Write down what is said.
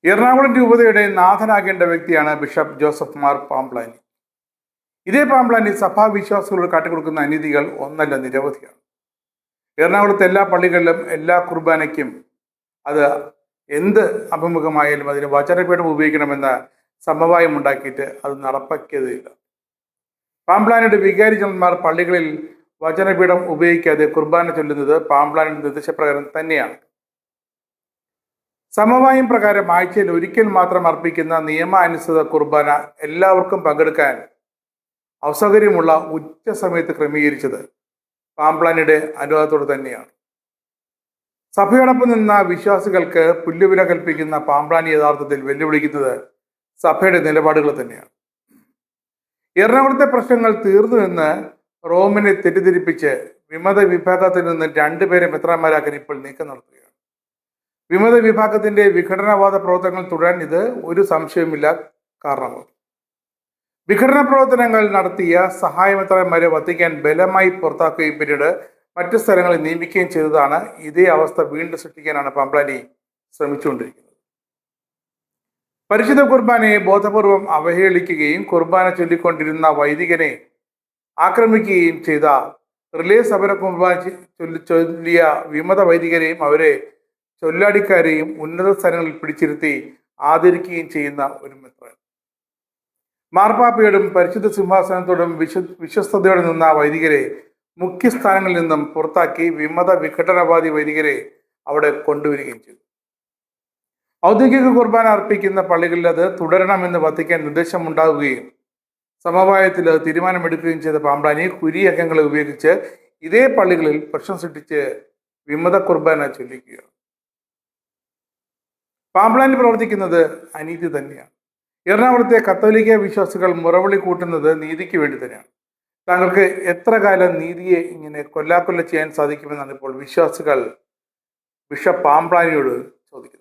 എറണാകുളം രൂപതയുടെ നാഥനാകേണ്ട വ്യക്തിയാണ് bishop Joseph Mar Pamplany. ഇതേ പാംപ്ലാനി സഭാവിശ്വാസികളോട് കാട്ടിക്കൊടുക്കുന്ന അനീതികൾ ഒന്നല്ല നിരവധിയാണ്. എറണാകുളത്തെ എല്ലാ പള്ളികളിലും എല്ലാ കുർബാനയ്ക്കും അത് എന്ത് അഭിമുഖമായാലും അതിന് വചനപീഠം ഉപയോഗിക്കണമെന്ന സമവായം ഉണ്ടാക്കിയിട്ട് അത് നടപ്പാക്കിയതില്ല. പാംപ്ലാനിയുടെ വികാരി ജനറൽമാർ പള്ളികളിൽ വചനപീഠം ഉപയോഗിക്കാതെ കുർബാന ചൊല്ലുന്നത് പാംപ്ലാനിയുടെ നിർദ്ദേശപ്രകാരം തന്നെയാണ്. സമവായം പ്രകാരം ആഴ്ചയിൽ ഒരിക്കൽ മാത്രം അർപ്പിക്കുന്ന നിയമാനുസൃത കുർബാന എല്ലാവർക്കും പങ്കെടുക്കാൻ അസൗകര്യമുള്ള ഉച്ച സമയത്ത് ക്രമീകരിച്ചത് പാംപ്ലാനിയുടെ അനുവാദത്തോടെ തന്നെയാണ്. സഭയോടൊപ്പം നിന്ന വിശ്വാസികൾക്ക് പുല്ലുവില കൽപ്പിക്കുന്ന പാംപ്ലാനി യഥാർത്ഥത്തിൽ വെല്ലുവിളിക്കുന്നത് സഭയുടെ നിലപാടുകൾ തന്നെയാണ്. എറണാകുളത്തെ പ്രശ്നങ്ങൾ തീർന്നു എന്ന് റോമിനെ തെറ്റിദ്ധരിപ്പിച്ച് വിമത വിഭാഗത്തിൽ നിന്ന് 2 പേരെ മെത്രാന്മാരാക്കാൻ ഇപ്പോൾ നീക്കം നടത്തുകയാണ്. വിമത വിഭാഗത്തിന്റെ വിഘടനവാദ പ്രവർത്തനങ്ങൾ തുടരാൻ ഇത് ഒരു സംശയവുമില്ല കാരണമാകും. വിഘടന പ്രവർത്തനങ്ങൾ നടത്തിയ സഹായമെത്രാന്മാരെ വത്തിക്കാൻ ബലമായി പുറത്താക്കുകയും പിന്നീട് മറ്റു സ്ഥലങ്ങളിൽ നിയമിക്കുകയും ചെയ്തതാണ്. ഇതേ അവസ്ഥ വീണ്ടും സൃഷ്ടിക്കാനാണ് പാംപ്ലാനി ശ്രമിച്ചുകൊണ്ടിരിക്കുന്നത്. പരിശുദ്ധ കുർബാനയെ ബോധപൂർവം അവഹേളിക്കുകയും കുർബാന ചൊല്ലിക്കൊണ്ടിരുന്ന വൈദികനെ ആക്രമിക്കുകയും ചെയ്ത റിലേ സമര കുർബാന ചൊല്ലിയ വിമത വൈദികരെയും അവരെ ചൊല്ലാടിക്കാരെയും ഉന്നത സ്ഥാനങ്ങളിൽ പിടിച്ചിരുത്തി ആദരിക്കുകയും ചെയ്യുന്ന ഒരു മെത്രാൻ. മാർപ്പാപ്പയോടും പരിശുദ്ധ സിംഹാസനത്തോടും വിശ്വസ്തയോടെ നിന്ന വൈദികരെ മുഖ്യസ്ഥാനങ്ങളിൽ നിന്നും പുറത്താക്കി വിമത വിഘടനവാദി വൈദികരെ അവിടെ കൊണ്ടുവരികയും ചെയ്തു. ഔദ്യോഗിക കുർബാന അർപ്പിക്കുന്ന പള്ളികളിൽ അത് തുടരണമെന്ന് വത്തിക്കാൻ നിർദ്ദേശമുണ്ടാവുകയും സമവായത്തിൽ തീരുമാനമെടുക്കുകയും ചെയ്ത പാംപ്ലാനി കുരി അംഗങ്ങളെ ഉപയോഗിച്ച് ഇതേ പള്ളികളിൽ പ്രശ്നം സൃഷ്ടിച്ച് വിമത കുർബാന ചൊല്ലിക്കുകയാണ്. പാംപ്ലാനി പ്രവർത്തിക്കുന്നത് അനീതി തന്നെയാണ്. എറണാകുളത്തെ കത്തോലിക്ക വിശ്വാസികൾ മുറവിളി കൂട്ടുന്നത് നീതിക്ക് വേണ്ടി തന്നെയാണ്. താങ്കൾക്ക് എത്ര കാലം നീതിയെ ഇങ്ങനെ കൊല്ലാക്കൊല്ല ചെയ്യാൻ സാധിക്കുമെന്നാണ് ഇപ്പോൾ വിശ്വാസികൾ ബിഷപ്പ് പാംപ്ലാനിയോട് ചോദിക്കുന്നത്.